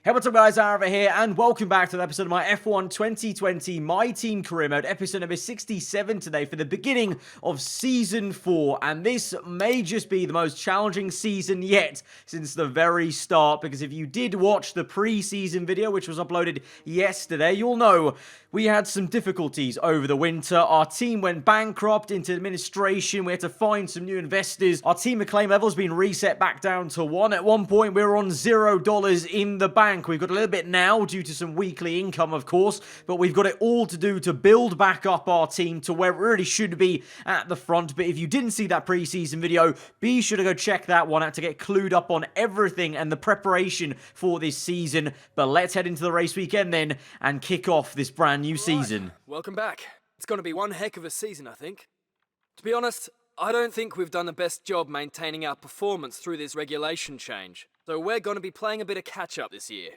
Hey, what's up guys, aarava here, and welcome back to the episode of my F1 2020 My Team Career Mode, episode number 67 today for the beginning of Season 4, and this may just be the most challenging season yet since the very start, because if you did watch the pre-season video, which was uploaded yesterday, you'll know we had some difficulties over the winter. Our team went bankrupt into administration, we had to find some new investors, our team acclaim level has been reset back down to 1. At one point, we were on $0 in the bank. We've got a little bit now due to some weekly income, of course, but we've got it all to do to build back up our team to where it really should be at the front. But if you didn't see that preseason video, be sure to go check that one out to get clued up on everything and the preparation for this season. But let's head into the race weekend then and kick off this brand new season. Welcome back. It's going to be one heck of a season, I think. To be honest, I don't think we've done the best job maintaining our performance through this regulation change. So we're going to be playing a bit of catch-up this year.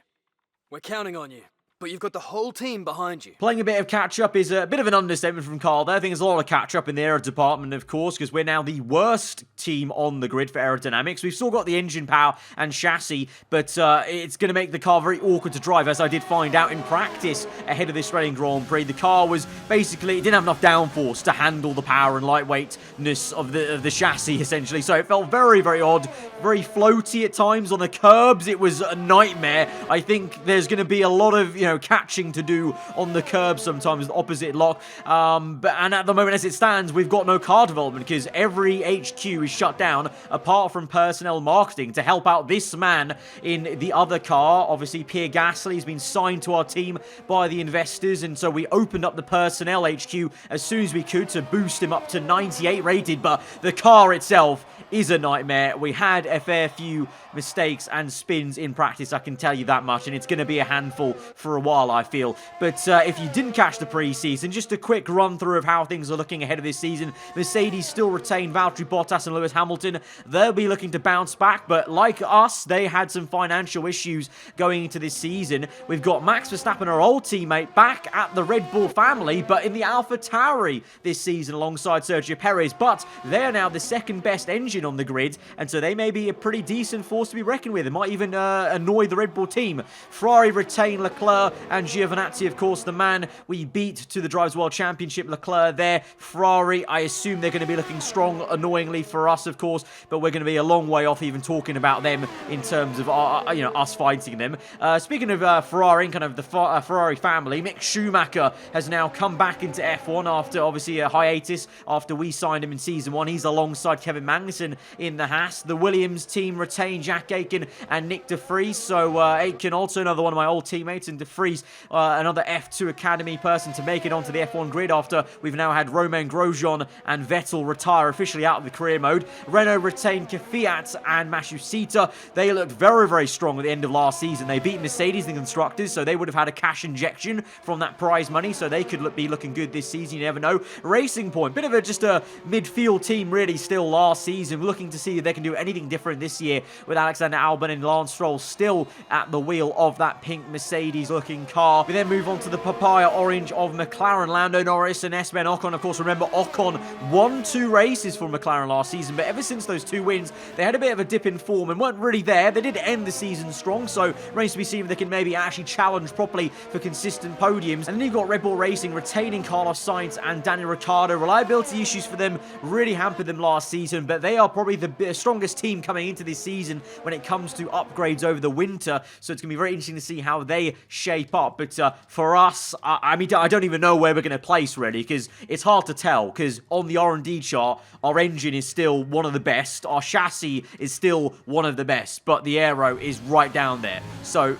We're counting on you, but you've got the whole team behind you. Playing a bit of catch-up is a bit of an understatement from Carl there. I think there's a lot of catch-up in the aero department, of course, because we're now the worst team on the grid for aerodynamics. We've still got the engine power and chassis, but it's going to make the car very awkward to drive, as I did find out in practice ahead of this Reading Grand Prix. The car was basically, it didn't have enough downforce to handle the power and lightweightness of the chassis, essentially. So it felt very, very odd, very floaty at times. On the curbs, it was a nightmare. I think there's going to be a lot of, catching to do on the curb sometimes with opposite lock. And at the moment as it stands, we've got no car development because every HQ is shut down apart from personnel marketing to help out this man in the other car. Obviously, Pierre Gasly has been signed to our team by the investors, and so we opened up the personnel HQ as soon as we could to boost him up to 98 rated, but the car itself is a nightmare. We had a fair few mistakes and spins in practice, I can tell you that much, and it's going to be a handful for a while, I feel. But if you didn't catch the pre-season, just a quick run-through of how things are looking ahead of this season. Mercedes still retain Valtteri Bottas and Lewis Hamilton. They'll be looking to bounce back, but like us, they had some financial issues going into this season. We've got Max Verstappen, our old teammate, back at the Red Bull family, but in the AlphaTauri this season alongside Sergio Perez, but they're now the second best engine on the grid, and so they may be a pretty decent force to be reckoned with. It might even annoy the Red Bull team. Ferrari retain Leclerc and Giovinazzi, of course, the man we beat to the Drivers' World Championship. Leclerc there. Ferrari, I assume they're going to be looking strong, annoyingly for us, of course, but we're going to be a long way off even talking about them in terms of us fighting them. Speaking of Ferrari and kind of the Ferrari family, Mick Schumacher has now come back into F1 after obviously a hiatus after we signed him in Season 1. He's alongside Kevin Magnussen in the Haas. The Williams team retain Jack Aitken and Nick De Vries. So Aitken, also another one of my old teammates, and De Vries, another F2 Academy person to make it onto the F1 grid after we've now had Romain Grosjean and Vettel retire officially out of the career mode. Renault retain Kvyat and Matsushita. They looked very, very strong at the end of last season. They beat Mercedes in the Constructors, so they would have had a cash injection from that prize money, so they could be looking good this season. You never know. Racing Point, bit of just a midfield team really still last season. We're looking to see if they can do anything different this year with Alexander Albon and Lance Stroll still at the wheel of that pink Mercedes-looking car. We then move on to the papaya orange of McLaren. Lando Norris and Esteban Ocon. Of course, remember, Ocon won 2 races for McLaren last season, but ever since those 2 wins, they had a bit of a dip in form and weren't really there. They did end the season strong, so remains to be seen if they can maybe actually challenge properly for consistent podiums. And then you've got Red Bull Racing retaining Carlos Sainz and Daniel Ricciardo. Reliability issues for them really hampered them last season, but they are probably the strongest team coming into this season when it comes to upgrades over the winter, so it's going to be very interesting to see how they shape up. But for us, I mean, I don't even know where we're going to place really, because it's hard to tell, because on the R&D chart, our engine is still one of the best, our chassis is still one of the best, but the aero is right down there. So,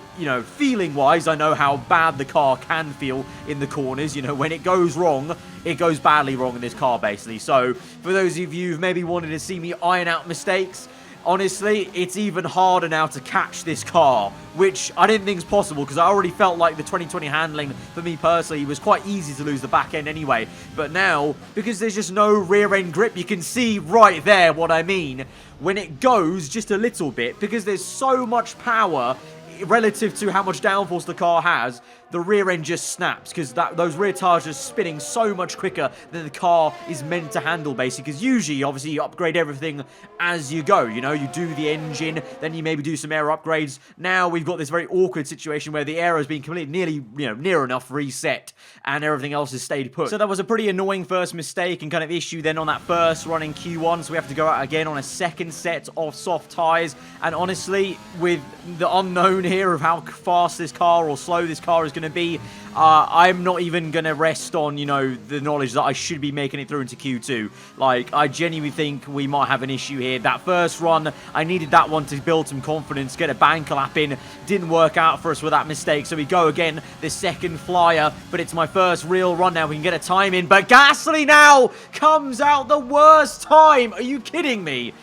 feeling wise, I know how bad the car can feel in the corners. When it goes wrong, it goes badly wrong in this car, basically. So for those of you who've maybe wanted to see me iron out mistakes, honestly, it's even harder now to catch this car, which I didn't think was possible, because I already felt like the 2020 handling, for me personally, was quite easy to lose the back end anyway. But now, because there's just no rear end grip, you can see right there what I mean. When it goes just a little bit, because there's so much power, relative to how much downforce the car has, the rear end just snaps because those rear tires are spinning so much quicker than the car is meant to handle, basically. Because usually, obviously, you upgrade everything as you go. You know, you do the engine, then you maybe do some aero upgrades. Now we've got this very awkward situation where the aero has been completely near enough reset, and everything else has stayed put. So that was a pretty annoying first mistake and kind of issue then on that first run in Q1. So we have to go out again on a second set of soft tires. And honestly, with the unknown here of how fast this car or slow this car is going to be, I'm not even going to rest on, the knowledge that I should be making it through into Q2. Like, I genuinely think we might have an issue here. That first run, I needed that one to build some confidence, get a bank lap in. Didn't work out for us with that mistake, so we go again, the second flyer, but it's my first real run now. We can get a time in, but Gasly now comes out the worst time. Are you kidding me?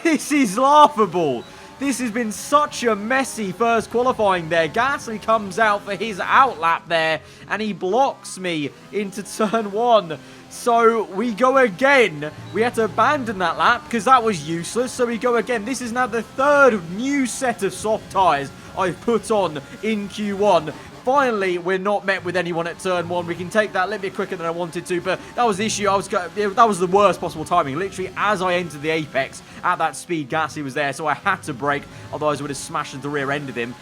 This is laughable. This has been such a messy first qualifying there. Gasly comes out for his outlap there, and he blocks me into turn 1. So we go again. We had to abandon that lap because that was useless. So we go again. This is now the third new set of soft tyres I've put on in Q1. Finally, we're not met with anyone at turn 1. We can take that a little bit quicker than I wanted to, but that was the issue. That was the worst possible timing. Literally, as I entered the apex at that speed, Gasly was there, so I had to brake. Otherwise, I would have smashed into the rear end of him.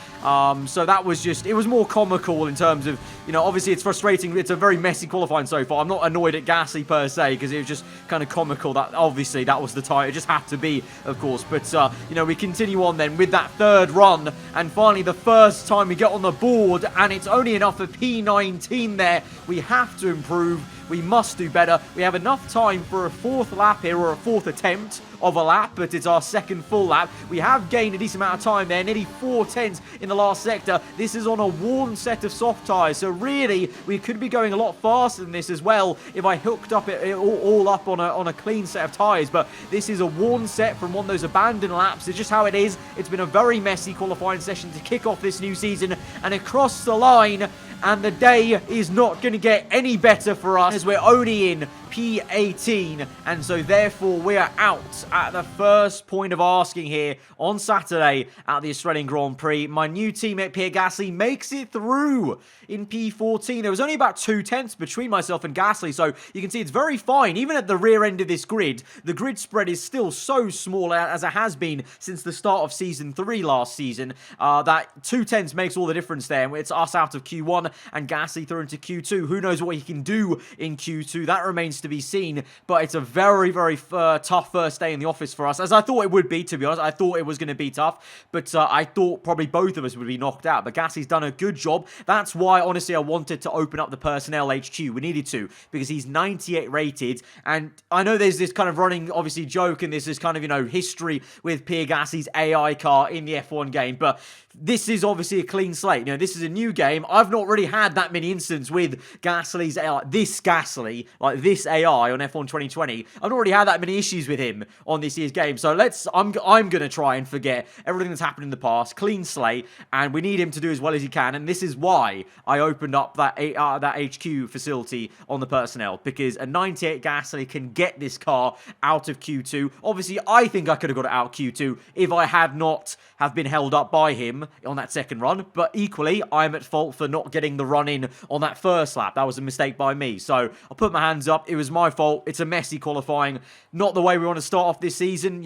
So that was just, it was more comical in terms of, obviously it's frustrating. It's a very messy qualifying so far. I'm not annoyed at Gasly per se, because it was just kind of comical that obviously that was the time. It just had to be, of course. But, we continue on then with that third run, and finally the first time we get on the board, and it's only enough for P19 there. We have to improve. We must do better. We have enough time for a fourth lap here, or a fourth attempt of a lap, but it's our second full lap. We have gained a decent amount of time there, nearly 4/10 in the last sector. This is on a worn set of soft tyres, so really we could be going a lot faster than this as well if I hooked up it all up on a clean set of tyres. But this is a worn set from one of those abandoned laps. It's just how it is. It's been a very messy qualifying session to kick off this new season, and across the line, and the day is not going to get any better for us as we're only in P18, and so therefore we are out at the first point of asking here on Saturday at the Australian Grand Prix. My new teammate Pierre Gasly makes it through in P14. There was only about 2/10 between myself and Gasly, so you can see it's very fine. Even at the rear end of this grid, the grid spread is still so small as it has been since the start of Season 3 last season, that 2/10 makes all the difference there. It's us out of Q1 and Gasly through into Q2. Who knows what he can do in Q2? That remains to be seen, but it's a very, very tough first day in the office for us, as I thought it would be, to be honest. I thought it was going to be tough, but I thought probably both of us would be knocked out, but Gasly's done a good job. That's why, honestly, I wanted to open up the personnel HQ. We needed to, because he's 98 rated, and I know there's this kind of running, obviously, joke, and there's this kind of, history with Pierre Gasly's AI car in the F1 game, but this is obviously a clean slate. This is a new game. I've not really had that many instances with Gasly's AI, this Gasly, like this AI on F1 2020. I've not really had that many issues with him on this year's game. So I'm going to try and forget everything that's happened in the past, clean slate, and we need him to do as well as he can. And this is why I opened up that HQ facility on the personnel, because a 98 Gasly can get this car out of Q2. Obviously, I think I could have got it out Q2 if I had not have been held up by him on that second run, but equally, I'm at fault for not getting the run in on that first lap. That was a mistake by me, so I'll put my hands up. It was my fault. It's a messy qualifying. Not the way we want to start off this season.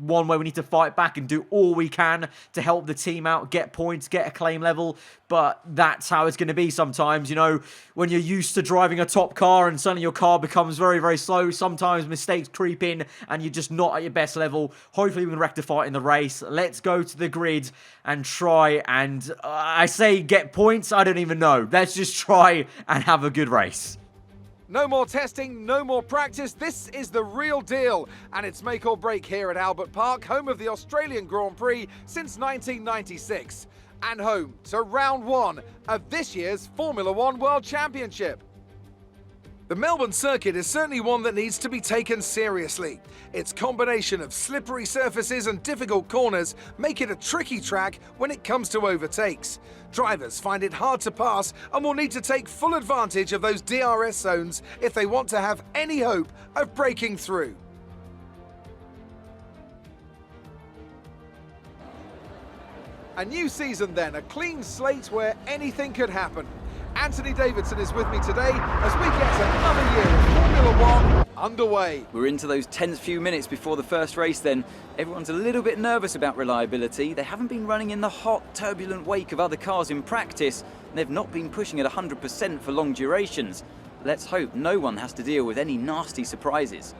One way we need to fight back and do all we can to help the team out, get points, get a claim level, but that's how it's going to be sometimes. When you're used to driving a top car and suddenly your car becomes very, very slow, sometimes mistakes creep in and you're just not at your best level. Hopefully we can rectify it in the race. Let's go to the grid and try and, I say get points, I don't even know. Let's just try and have a good race. No more testing, no more practice. This is the real deal. And it's make or break here at Albert Park, home of the Australian Grand Prix since 1996. And home to round 1 of this year's Formula One World Championship. The Melbourne circuit is certainly one that needs to be taken seriously. Its combination of slippery surfaces and difficult corners make it a tricky track when it comes to overtakes. Drivers find it hard to pass and will need to take full advantage of those DRS zones if they want to have any hope of breaking through. A new season then, a clean slate where anything could happen. Anthony Davidson is with me today as we get another year of Formula 1 underway. We're into those tense few minutes before the first race then. Everyone's a little bit nervous about reliability. They haven't been running in the hot, turbulent wake of other cars in practice, and they've not been pushing at 100% for long durations. Let's hope no one has to deal with any nasty surprises.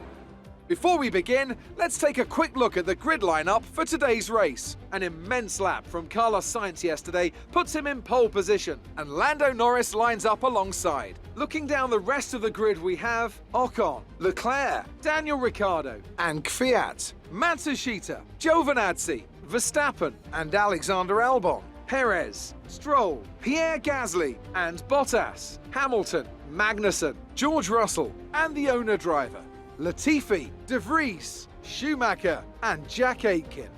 Before we begin, let's take a quick look at the grid lineup for today's race. An immense lap from Carlos Sainz yesterday puts him in pole position, and Lando Norris lines up alongside. Looking down the rest of the grid, we have Ocon, Leclerc, Daniel Ricciardo, and Kvyat, Matsushita, Giovinazzi, Verstappen, and Alexander Albon, Perez, Stroll, Pierre Gasly, and Bottas, Hamilton, Magnussen, George Russell, and the owner driver, Latifi, De Vries, Schumacher, and Jack Aitken.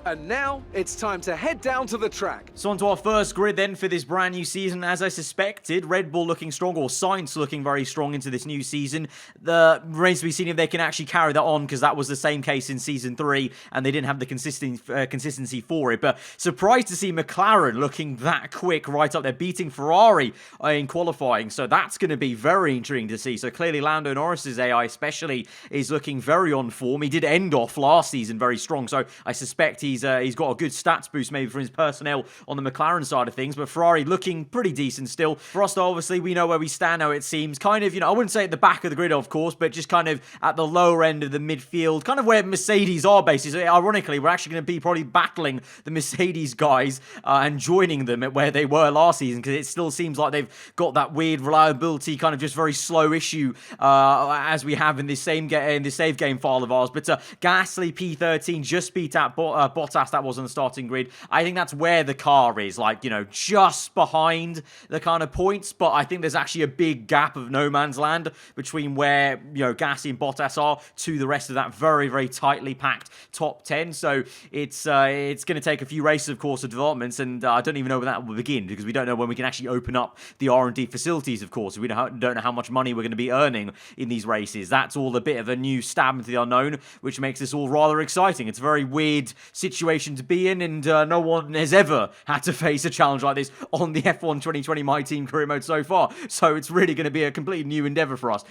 And now it's time to head down to the track. So on to our first grid then for this brand new season. As I suspected, Red Bull looking strong, or Sainz looking very strong into this new season. The remains to be seen if they can actually carry that on, because that was the same case in Season 3, and they didn't have the consistency for it. But surprised to see McLaren looking that quick right up there, beating Ferrari in qualifying. So that's going to be very intriguing to see. So clearly Lando Norris's AI especially is looking very on form. He did end off last season very strong, so I suspect he's got a good stats boost maybe from his personnel on the McLaren side of things, but Ferrari looking pretty decent still. For us, obviously, we know where we stand now, it seems. Kind of, I wouldn't say at the back of the grid, of course, but just kind of at the lower end of the midfield, kind of where Mercedes are, basically. Ironically, we're actually going to be probably battling the Mercedes guys and joining them at where they were last season, because it still seems like they've got that weird reliability, kind of just very slow issue as we have in this save game file of ours. But Gasly P13 just beat out Bottas, that was on the starting grid. I think that's where the car is, like, just behind the kind of points, but I think there's actually a big gap of no man's land between where, Gasly and Bottas are to the rest of that very, very tightly packed top 10, so it's going to take a few races, of course, of developments, and I don't even know when that will begin, because we don't know when we can actually open up the R&D facilities, of course. We don't know how much money we're going to be earning in these races. That's all a bit of a new stab into the unknown, which makes this all rather exciting. It's a very weird situation to be in, and no one has ever had to face a challenge like this on the F1 2020 My Team career mode so far, so it's really going to be a completely new endeavour for us.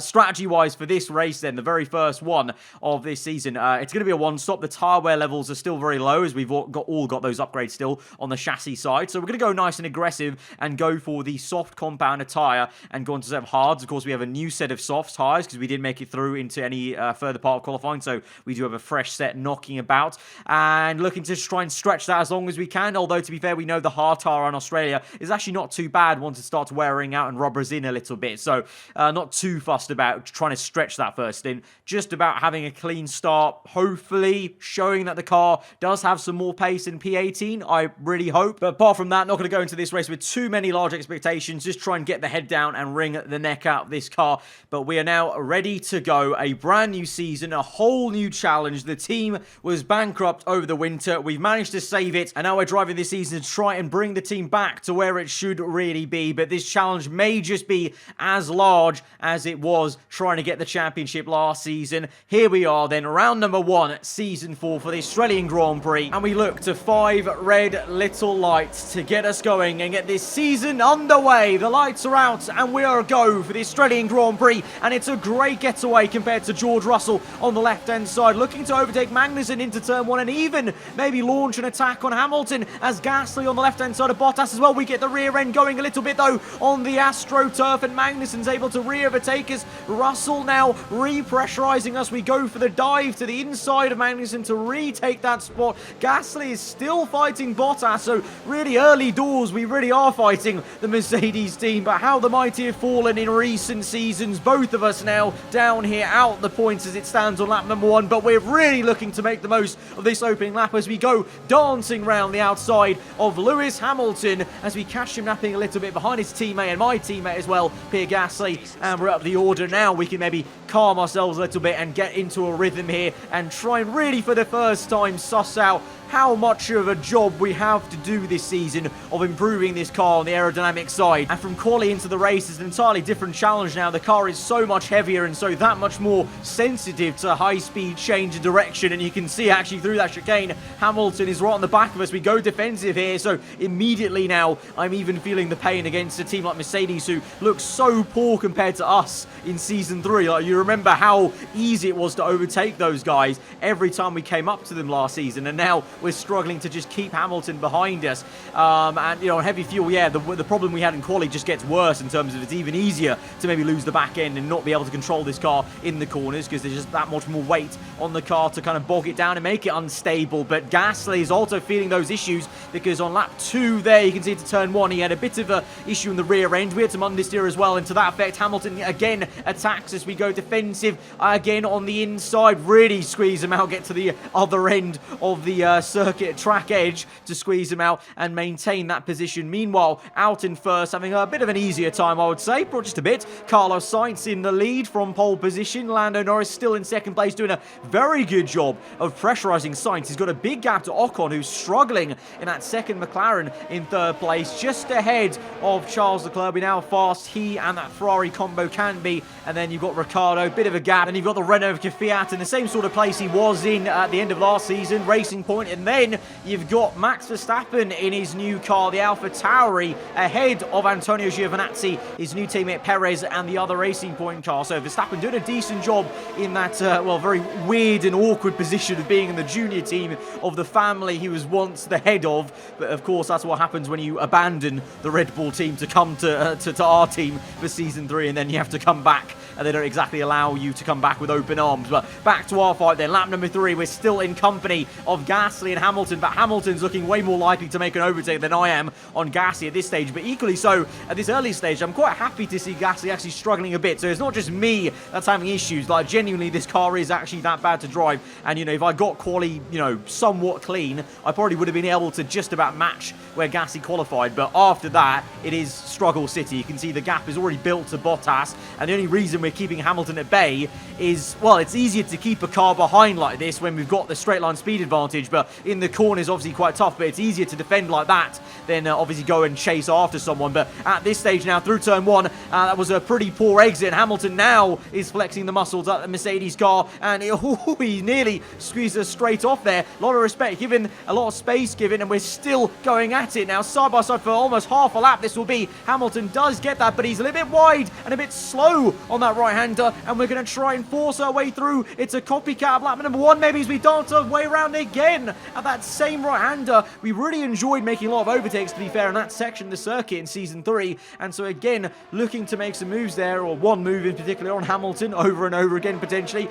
Strategy-wise for this race then, the very first one of this season, it's going to be a one-stop. The tyre wear levels are still very low, as we've all got those upgrades still on the chassis side, so we're going to go nice and aggressive and go for the soft compound tyre and go on to set of hards. Of course, we have a new set of soft tyres, because we didn't make it through into any further part of qualifying, so we do have a fresh set knocking about, and looking to try and stretch that as long as we can, although to be fair, we know the hard tyre on Australia is actually not too bad once it starts wearing out and rubbers in a little bit, so not too fussed about trying to stretch that first stint, just about having a clean start, hopefully showing that the car does have some more pace in P18, I really hope. But apart from that, not going to go into this race with too many large expectations, just try and get the head down and wring the neck out of this car. But we are now ready to go, a brand new season, a whole new challenge. The team was bankrupt over the winter, we've managed to save it, and now we're driving this season to try and bring the team back to where it should really be. But this challenge may just be as large as it was trying to get the championship last season. Here we are then, round number 1, season 4 for the Australian Grand Prix, and we look to 5 red little lights to get us going and get this season underway. The lights are out and we are a go for the Australian Grand Prix, and it's a great getaway compared to George Russell on the left hand side, looking to overtake Magnussen into turn 1 and even maybe launch an attack on Hamilton, as Gasly on the left hand side of Bottas as well. We get the rear end going a little bit though on the AstroTurf, and Magnussen's able to re-overtake us. Russell now re-pressurizing us. We go for the dive to the inside of Magnussen to retake that spot. Gasly is still fighting Bottas, so really early doors we really are fighting the Mercedes team, but how the mighty have fallen in recent seasons. Both of us now down here out the points as it stands on lap number 1, but we're really looking to make the most of this opening lap as we go dancing round the outside of Lewis Hamilton as we catch him napping a little bit behind his teammate and my teammate as well, Pierre Gasly, and we're up the order now. We can maybe calm ourselves a little bit and get into a rhythm here and try and really for the first time suss out how much of a job we have to do this season of improving this car on the aerodynamic side. And from quali into the race is an entirely different challenge now. The car is so much heavier and so that much more sensitive to high-speed change of direction. And you can see actually through that chicane, Hamilton is right on the back of us. We go defensive here, so immediately now I'm even feeling the pain against a team like Mercedes, who looks so poor compared to us in Season 3. Like, you remember how easy it was to overtake those guys every time we came up to them last season, and now we're struggling to just keep Hamilton behind us. And, you know, heavy fuel, yeah, the problem we had in quali just gets worse in terms of it's even easier to maybe lose the back end and not be able to control this car in the corners because there's just that much more weight on the car to kind of bog it down and make it unstable. But Gasly is also feeling those issues because on lap 2 there, you can see to turn 1, he had a bit of a issue in the rear end. We had some understeer as well, and to that effect, Hamilton again attacks us. We go defensive again on the inside, really squeeze him out, get to the other end of the circuit track edge to squeeze him out and maintain that position. Meanwhile, out in first, having a bit of an easier time, I would say, but just a bit. Carlos Sainz in the lead from pole position. Lando Norris still in second place, doing a very good job of pressurizing Sainz. He's got a big gap to Ocon, who's struggling in that second. McLaren in third place, just ahead of Charles Leclerc. We know how fast he and that Ferrari combo can be. And then you've got Ricciardo, bit of a gap. And you've got the Renault Fiat in the same sort of place he was in at the end of last season, Racing Point. And then you've got Max Verstappen in his new car, the Alpha Tauri, ahead of Antonio Giovinazzi, his new teammate Perez, and the other Racing Point car. So Verstappen doing a decent job in that, well, very weird and awkward position of being in the junior team of the family he was once the head of. But of course, that's what happens when you abandon the Red Bull team to come to our team for Season 3, and then you have to come back, and they don't exactly allow you to come back with open arms. But back to our fight then. Lap number 3, we're still in company of Gasly and Hamilton, but Hamilton's looking way more likely to make an overtake than I am on Gasly at this stage. But equally so, at this early stage, I'm quite happy to see Gasly actually struggling a bit. So it's not just me that's having issues. Like, genuinely, this car is actually that bad to drive. And, you know, if I got quali, you know, somewhat clean, I probably would have been able to just about match where Gasly qualified. But after that, it is struggle city. You can see the gap is already built to Bottas. And the only reason we're keeping Hamilton at bay is, well, it's easier to keep a car behind like this when we've got the straight line speed advantage. But in the corners, obviously quite tough, but it's easier to defend like that than obviously go and chase after someone. But at this stage now, through turn 1, that was a pretty poor exit. Hamilton now is flexing the muscles at the Mercedes car, and he nearly squeezed us straight off there. A lot of respect given, a lot of space given, and we're still going at it now, side by side for almost half a lap. This will be, Hamilton does get that, but he's a little bit wide and a bit slow on that right-hander, and we're going to try and force our way through. It's a copycat of lap number 1, maybe, as we dance our way around again at that same right-hander. We really enjoyed making a lot of overtakes, to be fair, in that section of the circuit in Season 3, and so again, looking to make some moves there, or one move in particular on Hamilton, over and over again, potentially.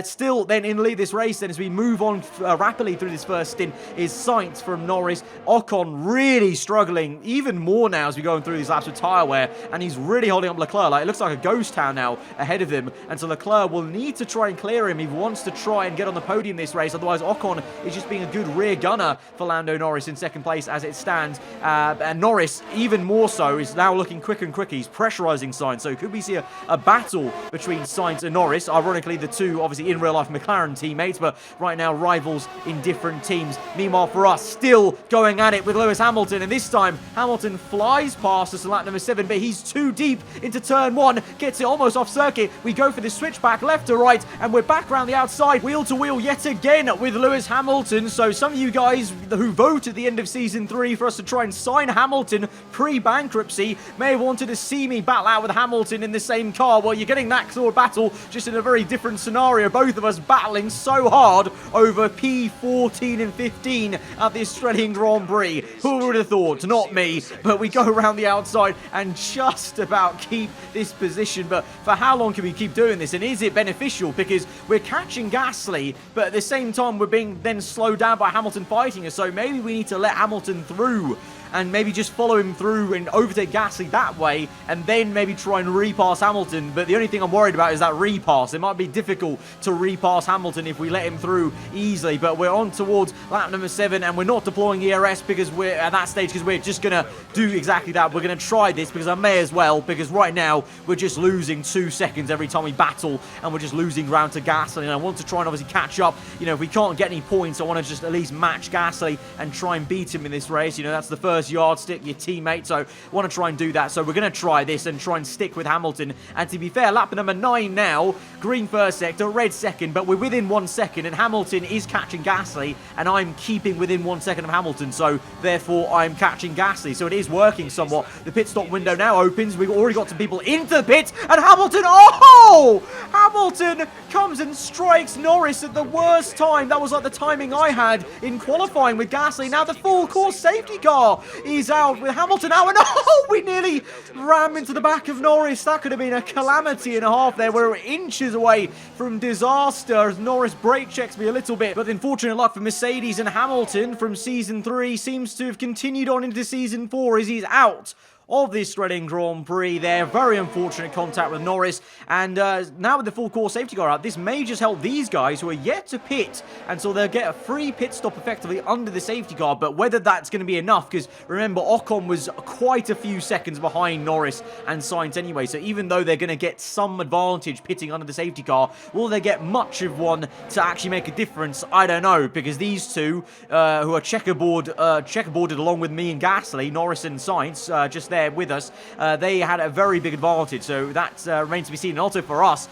Still then in the lead this race, then, as we move on rapidly through this first stint, is Sainz from Norris. Ocon really struggling even more now as we go through these laps with tyre wear, and he's really holding up Leclerc. Like, it looks like a ghost town now ahead of him, and so Leclerc will need to try and clear him. He wants to try and get on the podium this race, otherwise Ocon is just being a good rear gunner for Lando Norris in second place as it stands. And Norris, even more so, is now looking quicker and quicker. He's pressurising Sainz, so could we see a battle between Sainz and Norris? Ironically, the two, obviously, in real life McLaren teammates, but right now rivals in different teams. Meanwhile, for us, still going at it with Lewis Hamilton, and this time Hamilton flies past us in lap number 7, but he's too deep into turn 1, gets it almost off circuit. We go for the switchback left to right, and we're back around the outside, wheel to wheel yet again with Lewis Hamilton. So some of you guys who voted at the end of Season 3 for us to try and sign Hamilton pre-bankruptcy may have wanted to see me battle out with Hamilton in the same car. Well, you're getting that sort of battle, just in a very different scenario. Both of us battling so hard over P14 and 15 at the Australian Grand Prix. Who would have thought? Not me. But we go around the outside and just about keep this position. But for how long can we keep doing this? And is it beneficial? Because we're catching Gasly, but at the same time we're being then slowed down by Hamilton fighting us. So maybe we need to let Hamilton through and maybe just follow him through and overtake Gasly that way, and then maybe try and repass Hamilton. But the only thing I'm worried about is that repass. It might be difficult to repass Hamilton if we let him through easily, but we're on towards lap number 7, and we're not deploying ERS because we're at that stage, because we're just going to do exactly that. We're going to try this because I may as well, because right now we're just losing 2 seconds every time we battle, and we're just losing ground to Gasly, and I want to try and obviously catch up. You know, if we can't get any points, I want to just at least match Gasly and try and beat him in this race. You know, that's the first yardstick, your teammate, so I want to try and do that. So we're going to try this and try and stick with Hamilton. And to be fair, lap number 9 now, green first sector, red second, but we're within 1 second, and Hamilton is catching Gasly, and I'm keeping within 1 second of Hamilton, so therefore I'm catching Gasly. So it is working somewhat. The pit stop window now opens. We've already got some people into the pit, and Hamilton, oh! Hamilton comes and strikes Norris at the worst time. That was like the timing I had in qualifying with Gasly. Now the full course safety car is out with Hamilton out, and oh, we nearly ram into the back of Norris. That could have been a calamity and a half there. We're inches away from disaster as Norris brake checks me a little bit, but unfortunate luck for Mercedes, and Hamilton from Season 3 seems to have continued on into Season 4 as he's out of the Australian Grand Prix there. Very unfortunate contact with Norris, and now with the full course safety car out, this may just help these guys who are yet to pit, and so they'll get a free pit stop effectively under the safety car. But whether that's going to be enough, because remember, Ocon was quite a few seconds behind Norris and Sainz anyway, so even though they're going to get some advantage pitting under the safety car, will they get much of one to actually make a difference? I don't know, because these two who are checkerboarded along with me and Gasly, Norris and Sainz, just there with us, they had a very big advantage, so that remains to be seen. And also for us,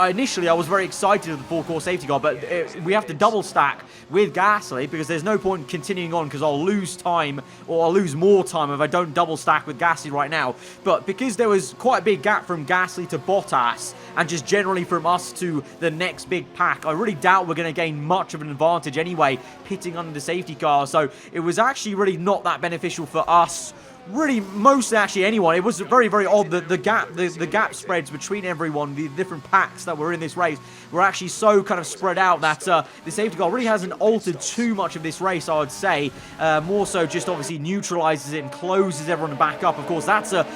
initially I was very excited with the full course safety car, but we have to double stack with Gasly because there's no point continuing on, because I'll lose time, or I'll lose more time if I don't double stack with Gasly right now. But because there was quite a big gap from Gasly to Bottas, and just generally from us to the next big pack, I really doubt we're going to gain much of an advantage anyway pitting under the safety car. So it was actually really not that beneficial for us, really mostly actually anyone. It was very, very odd that the gap spreads between everyone, the different packs that were in this race were actually so kind of spread out that the safety car really hasn't altered too much of this race, I would say. More so just obviously neutralizes it and closes everyone back up. Of course, that's an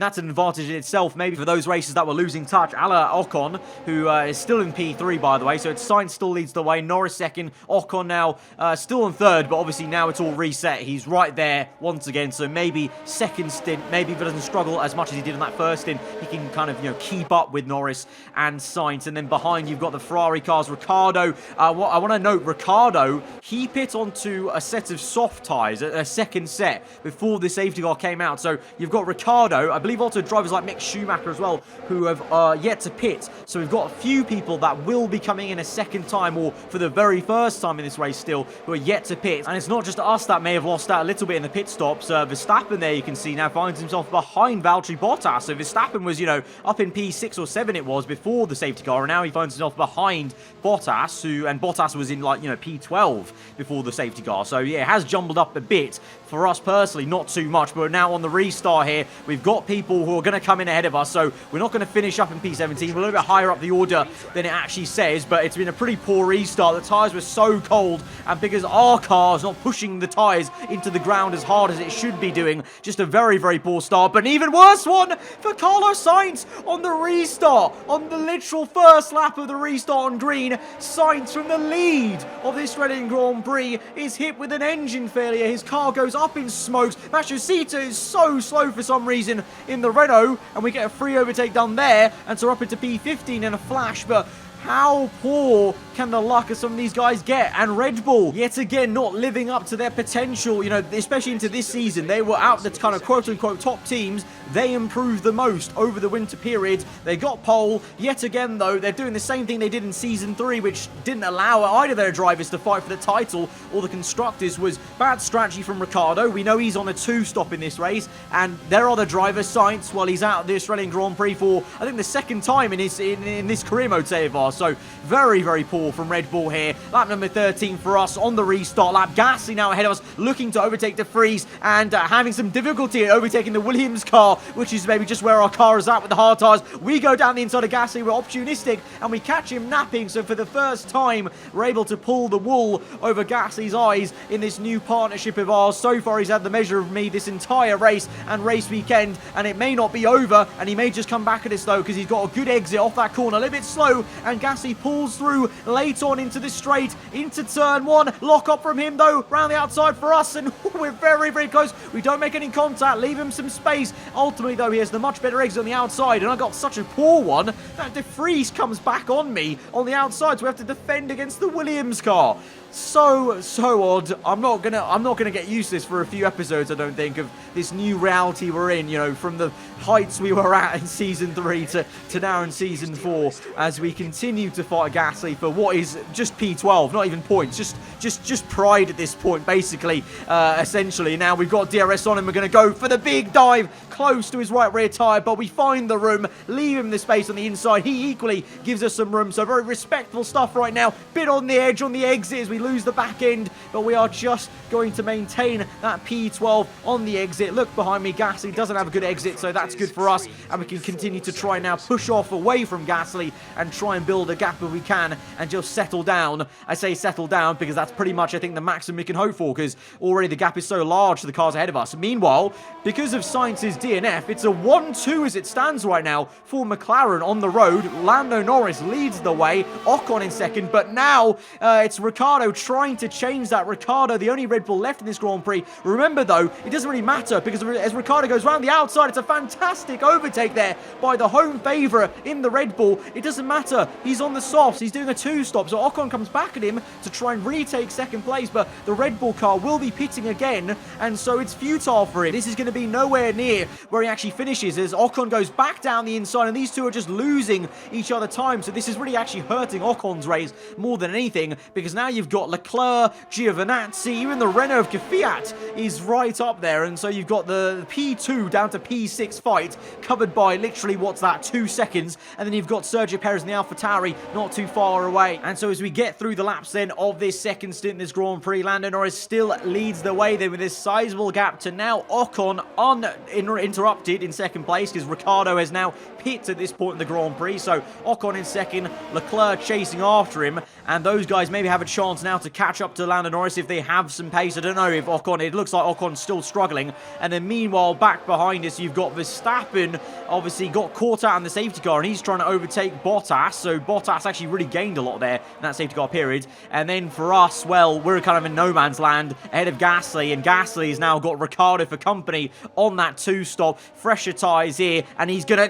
advantage in itself, maybe for those races that were losing touch, a la Ocon, who is still in P3, by the way, so it's Sainz still leads the way, Norris second, Ocon now still in third, but obviously now it's all reset. He's right there once again, so maybe second stint, maybe if he doesn't struggle as much as he did in that first stint, he can kind of, you know, keep up with Norris and Sainz. And then behind you've got the Ferrari cars, Ricciardo. I want to note, Ricciardo, he pit onto a set of soft tyres, a second set, before the safety car came out. So you've got Ricciardo, I believe also drivers like Mick Schumacher as well, who have yet to pit. So we've got a few people that will be coming in a second time, or for the very first time in this race still, who are yet to pit. And it's not just us that may have lost out a little bit in the pit stops. Verstappen there, you can see now, finds himself behind Valtteri Bottas. So Verstappen was, you know, up in P6 or 7 it was before the safety car, and now he finds himself behind Bottas, and Bottas was in, like, you know, P12 before the safety car. So yeah, it has jumbled up a bit. For us personally, not too much, but now on the restart here, we've got people who are going to come in ahead of us, so we're not going to finish up in P17. We're a little bit higher up the order than it actually says, but it's been a pretty poor restart. The tyres were so cold, and because our car's not pushing the tyres into the ground as hard as it should be doing, just a very, very poor start. But an even worse one for Carlos Sainz on the restart. On the literal first lap of the restart on green, Sainz from the lead of the Australian Grand Prix is hit with an engine failure. His car goes up in smokes. Matsushita is so slow for some reason in the Renault, and we get a free overtake done there, and so we're up into P15 in a flash. But how poor can the luck of some of these guys get? And Red Bull, yet again, not living up to their potential, you know, especially into this season. They were out the kind of quote-unquote top teams. They improved the most over the winter period. They got pole. Yet again, though, they're doing the same thing they did in Season 3, which didn't allow either of their drivers to fight for the title or the constructors. Was bad strategy from Ricciardo. We know he's on a 2-stop in this race, and their other driver, Sainz, well, he's out of the Australian Grand Prix for, I think, the second time in this career mode, save ours. car. So very, very poor from Red Bull here. Lap number 13 for us on the restart lap. Gasly now ahead of us, looking to overtake the Prix and having some difficulty at overtaking the Williams car, which is maybe just where our car is at with the hard tyres. We go down the inside of Gasly, we're opportunistic, and we catch him napping. So for the first time, we're able to pull the wool over Gasly's eyes in this new partnership of ours. So far, he's had the measure of me this entire race and race weekend, and it may not be over, and he may just come back at us though, because he's got a good exit off that corner, a little bit slow, and Gasly pulls through late on into the straight, into turn 1. Lock up from him though, round the outside for us, and we're very, very close. We don't make any contact, leave him some space. Ultimately though, he has the much better exit on the outside, and I got such a poor one that De Vries comes back on me on the outside, so we have to defend against the Williams car. So odd. I'm not gonna get used to this for a few episodes, I don't think, of this new reality we're in, you know, from the heights we were at in Season 3 to now in Season 4, as we continue to fight Gasly for what is just P12, not even points, just pride at this point, basically, essentially. Now we've got DRS on him, we're gonna go for the big dive, close to his right rear tyre, but we find the room, leave him the space on the inside. He equally gives us some room, so very respectful stuff right now. Bit on the edge on the exit as we lose the back end, but we are just going to maintain that P12 on the exit. Look behind me, Gasly doesn't have a good exit, so that's good for us, and we can continue to try now push off away from Gasly and try and build a gap if we can and just settle down. I say settle down because that's pretty much, I think, the maximum we can hope for, because already the gap is so large to the cars ahead of us. Meanwhile, because of Sainz's DNF, it's a 1-2 as it stands right now for McLaren on the road. Lando Norris leads the way, Ocon in second, but now it's Ricciardo trying to change that. Ricciardo, the only Red Bull left in this Grand Prix. Remember though, it doesn't really matter, because as Ricciardo goes round the outside, it's a fantastic overtake there by the home favourite in the Red Bull. It doesn't matter, he's on the softs, he's doing a 2-stop, so Ocon comes back at him to try and retake second place, but the Red Bull car will be pitting again, and so it's futile for him. This is going to be nowhere near where he actually finishes, as Ocon goes back down the inside, and these two are just losing each other time, so this is really actually hurting Ocon's race more than anything, because now you've got Leclerc, Giovinazzi, even the Renault of Kvyat is right up there, and so you've got the P2 down to P6 fight covered by literally, what's that, 2 seconds, and then you've got Sergio Perez and the AlphaTauri not too far away. And so as we get through the laps then of this second stint in this Grand Prix, Lando Norris still leads the way then with this sizable gap to now Ocon uninterrupted in second place, because Ricciardo has now pit at this point in the Grand Prix, so Ocon in second, Leclerc chasing after him, and those guys maybe have a chance now to catch up to Lando Norris if they have some pace. I don't know if Ocon, it looks like Ocon's still struggling, and then meanwhile back behind us you've got Verstappen, obviously got caught out in the safety car, and he's trying to overtake Bottas, so Bottas actually really gained a lot there in that safety car period. And then for us, well, we're kind of in no man's land ahead of Gasly, and Gasly has now got Ricciardo for company on that 2-stop, fresher tyres here, and he's gonna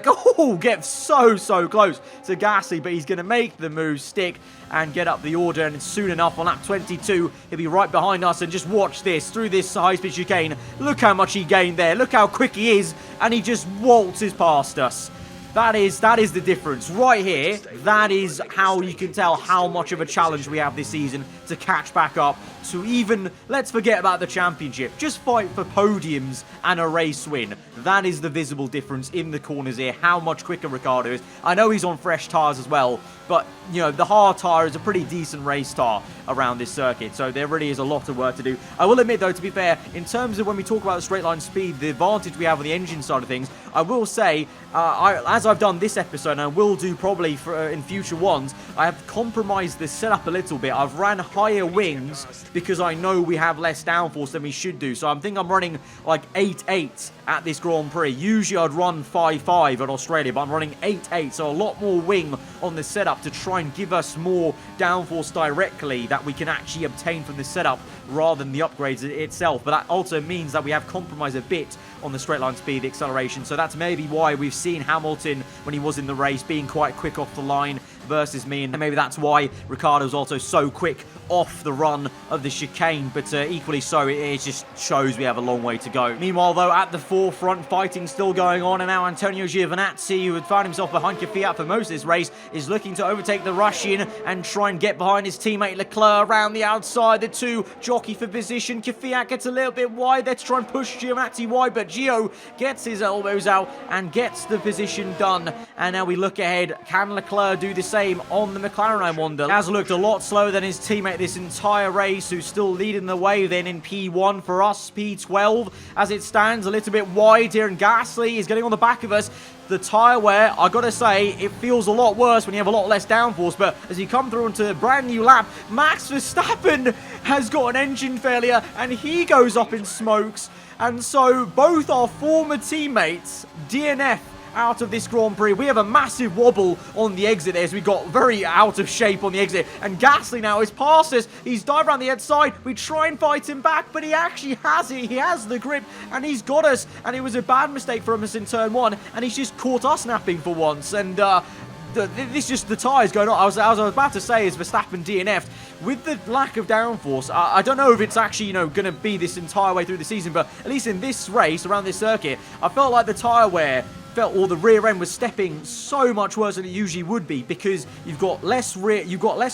get so close to Gasly, but he's gonna make the move stick and get up the order, and soon enough on lap 22 he'll be right behind us. And just watch this through this high-speed chicane, look how much he gained there, look how quick he is, and he just waltzes past us. That is the difference right here. That is how you can tell how much of a challenge we have this season to catch back up, to even, let's forget about the championship, just fight for podiums and a race win. That is the visible difference in the corners here, how much quicker Ricciardo is. I know he's on fresh tyres as well, but, you know, the hard tyre is a pretty decent race tyre around this circuit, so there really is a lot of work to do. I will admit, though, to be fair, in terms of when we talk about the straight line speed, the advantage we have on the engine side of things, I will say, as I've done this episode, and I will do probably in future ones, I have compromised the setup a little bit. I've ran higher wings because I know we have less downforce than we should do. So I think I'm running like 8.8 at this Grand Prix. Usually I'd run 5.5 at Australia, but I'm running 8.8, so a lot more wing on this setup to try and give us more downforce directly that we can actually obtain from this setup rather than the upgrades itself. But that also means that we have compromised a bit on the straight line speed, the acceleration. So that's maybe why we've seen Hamilton, when he was in the race, being quite quick off the line versus me, and maybe that's why Ricciardo's also so quick off the run of the chicane, but equally so, it just shows we have a long way to go. Meanwhile, though, at the forefront, fighting still going on, and now Antonio Giovinazzi, who had found himself behind Kvyat for most of this race, is looking to overtake the Russian and try and get behind his teammate Leclerc around the outside. The two jockey for position. Kvyat gets a little bit wide there to try and push Giovinazzi wide, but Gio gets his elbows out and gets the position done. And now we look ahead. Can Leclerc do the same on the McLaren, I wonder. Has looked a lot slower than his teammate this entire race, who's still leading the way then in P1 for us. P12 as it stands, a little bit wide here, and Gasly is getting on the back of us. The tyre wear, I gotta say, it feels a lot worse when you have a lot less downforce, but as you come through into a brand new lap, Max Verstappen has got an engine failure and he goes up in smokes. And so both our former teammates DNF out of this Grand Prix. We have a massive wobble on the exit there, as we got very out of shape on the exit. And Gasly now is past us. He's dived around the outside. We try and fight him back, but he actually has it. He has the grip, and he's got us. And it was a bad mistake from us in turn 1, and he's just caught us napping for once. And this just the tyres going on. I was about to say is Verstappen DNF'd. With the lack of downforce, I don't know if it's actually, going to be this entire way through the season, but at least in this race, around this circuit, I felt like the tyre wear the rear end was stepping so much worse than it usually would be, because you've got less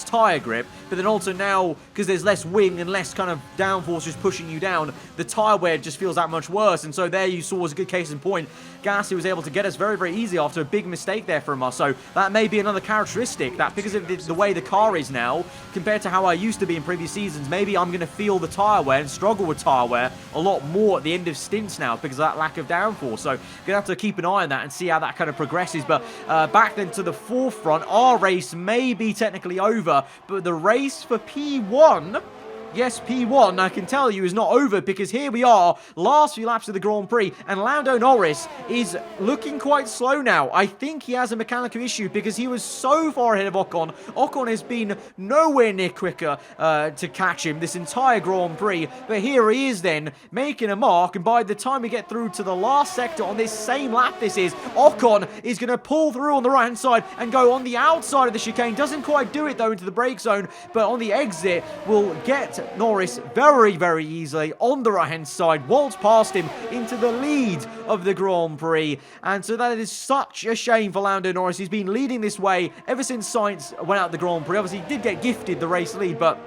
tyre grip, but then also now, because there's less wing and less kind of downforce just pushing you down, the tyre wear just feels that much worse. And so there you saw was a good case in point. Gasly was able to get us very, very easy after a big mistake there from us. So that may be another characteristic, that because of the way the car is now, compared to how I used to be in previous seasons, maybe I'm going to feel the tyre wear and struggle with tyre wear a lot more at the end of stints now because of that lack of downforce. So going to have to keep an eye on that and see how that kind of progresses. But back then to the forefront, our race may be technically over, but the race for P1, yes, P1, I can tell you, is not over, because here we are, last few laps of the Grand Prix, and Lando Norris is looking quite slow now. I think he has a mechanical issue, because he was so far ahead of Ocon. Ocon has been nowhere near quicker to catch him this entire Grand Prix, but here he is then, making a mark, and by the time we get through to the last sector on this same lap Ocon is going to pull through on the right-hand side and go on the outside of the chicane. Doesn't quite do it, though, into the brake zone, but on the exit will get Norris very, very easily on the right-hand side, waltz past him into the lead of the Grand Prix. And so that is such a shame for Lando Norris. He's been leading this way ever since Sainz went out the Grand Prix. Obviously, he did get gifted the race lead, but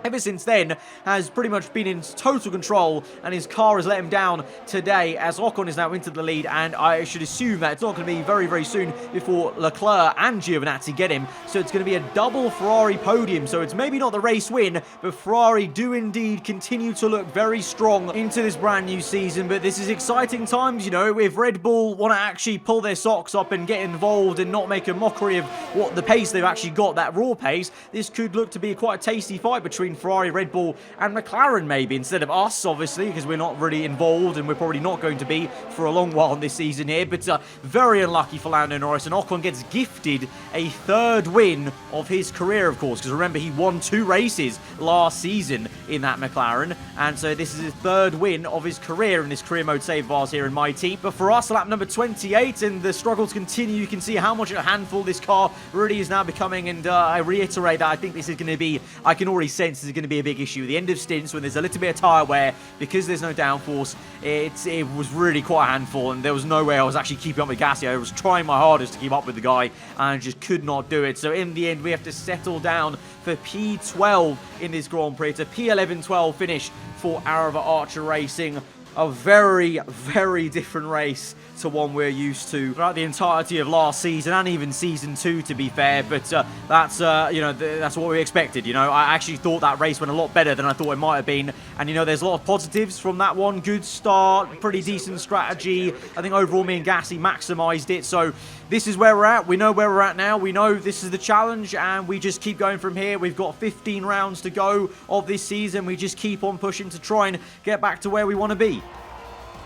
ever since then, has pretty much been in total control, and his car has let him down today as Ocon is now into the lead, and I should assume that it's not going to be very, very soon before Leclerc and Giovinazzi get him, so it's going to be a double Ferrari podium. So it's maybe not the race win, but Ferrari do indeed continue to look very strong into this brand new season. But this is exciting times, if Red Bull want to actually pull their socks up and get involved and not make a mockery of what the pace they've actually got, that raw pace. This could look to be quite a tasty fight between Ferrari, Red Bull and McLaren, maybe, instead of us, obviously, because we're not really involved, and we're probably not going to be for a long while in this season here. But very unlucky for Lando Norris, and Ocon gets gifted a third win of his career, of course, because remember, he won 2 races last season in that McLaren, and so this is his third win of his career in this career mode save bars here in my team. But for us, lap number 28, and the struggles continue. You can see how much of a handful this car really is now becoming, and I reiterate that I think this is going to be, I can already sense this is going to be a big issue. At the end of stints, when there's a little bit of tyre wear, because there's no downforce, it was really quite a handful, and there was no way I was actually keeping up with Gasly. I was trying my hardest to keep up with the guy, and just could not do it. So in the end, we have to settle down for P12 in this Grand Prix. It's a P11-12 finish for Aarava Archer Racing. A very, very different race to one we're used to throughout the entirety of last season, and even season 2, to be fair. But that's that's what we expected. I actually thought that race went a lot better than I thought it might have been, and there's a lot of positives from that one. Good start, pretty decent strategy. I think overall me and Gasly maximised it. So this is where we're at. We know where we're at now. We know this is the challenge, and we just keep going from here. We've got 15 rounds to go of this season. We just keep on pushing to try and get back to where we want to be.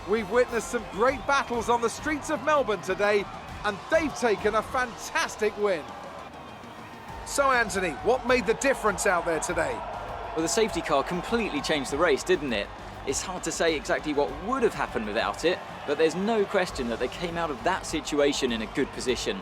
We've witnessed some great battles on the streets of Melbourne today, and they've taken a fantastic win. So, Anthony, what made the difference out there today? Well, the safety car completely changed the race, didn't it? It's hard to say exactly what would have happened without it, but there's no question that they came out of that situation in a good position.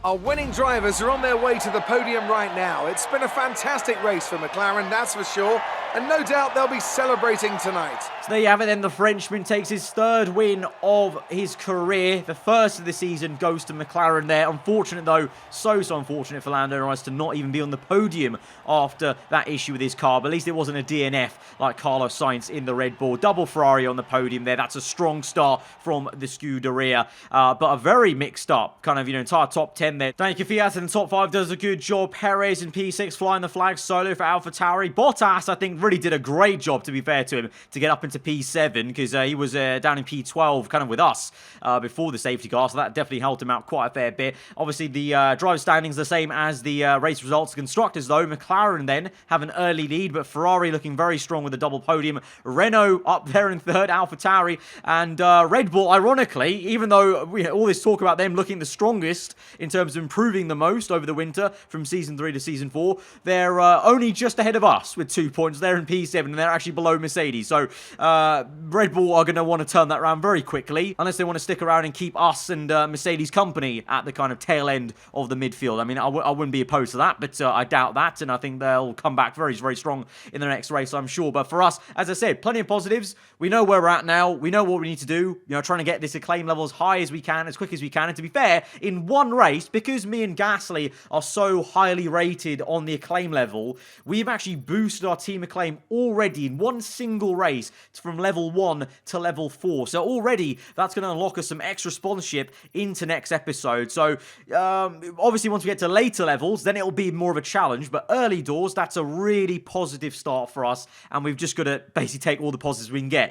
Our winning drivers are on their way to the podium right now. It's been a fantastic race for McLaren, that's for sure. and no doubt they'll be celebrating tonight. So there you have it then, the Frenchman takes his third win of his career. The first of the season goes to McLaren there. Unfortunate though, so unfortunate for Lando Norris to not even be on the podium after that issue with his car. But at least it wasn't a DNF like Carlos Sainz in the Red Bull. Double Ferrari on the podium there. That's a strong start from the Scuderia. But a very mixed up kind of, entire top 10 there. Daniel Kvyat in the top 5 does a good job. Perez in P6 flying the flag solo for AlphaTauri. Bottas, I think, really did a great job, to be fair to him, to get up into P7 because he was down in P12 kind of with us before the safety car. So that definitely helped him out quite a fair bit. Obviously, the driver standings the same as the race results. Constructors, though, McLaren then have an early lead, but Ferrari looking very strong with a double podium. Renault up there in third, AlphaTauri, and Red Bull, ironically, even though we had all this talk about them looking the strongest in terms of improving the most over the winter from Season 3 to Season 4, they're only just ahead of us with 2 points. They're in P7, and they're actually below Mercedes. So Red Bull are going to want to turn that around very quickly, unless they want to stick around and keep us and Mercedes company at the kind of tail end of the midfield. I mean, I wouldn't be opposed to that, but I doubt that, and I think they'll come back very, very strong in the next race, I'm sure. But for us, as I said, plenty of positives. We know where we're at now. We know what we need to do. Trying to get this acclaim level as high as we can, as quick as we can. And to be fair, in one race, because me and Gasly are so highly rated on the acclaim level, we've actually boosted our team acclaim already in one single race from level 1 to level 4. So already that's going to unlock us some extra sponsorship into next episode. So obviously once we get to later levels, then it'll be more of a challenge. But early doors, that's a really positive start for us. And we've just got to basically take all the positives we can get.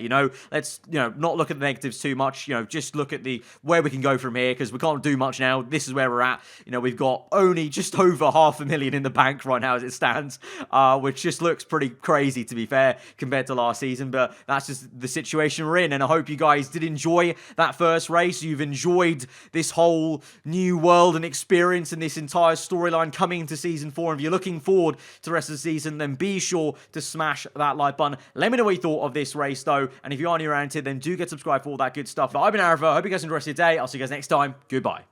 Let's not look at the negatives too much. Just look at where we can go from here, because we can't do much now. This is where we're at. We've got only just over $500,000 in the bank right now as it stands, which just looks pretty crazy, to be fair, compared to last season. But that's just the situation we're in, and I hope you guys did enjoy that first race. You've enjoyed this whole new world and experience and this entire storyline coming into Season 4. And if you're looking forward to the rest of the season, then be sure to smash that like button. Let me know what you thought of this race, though, and if you are new around here, then do get subscribed for all that good stuff. But I've been aarava. I hope you guys enjoy the rest of your day. I'll see you guys next time. Goodbye.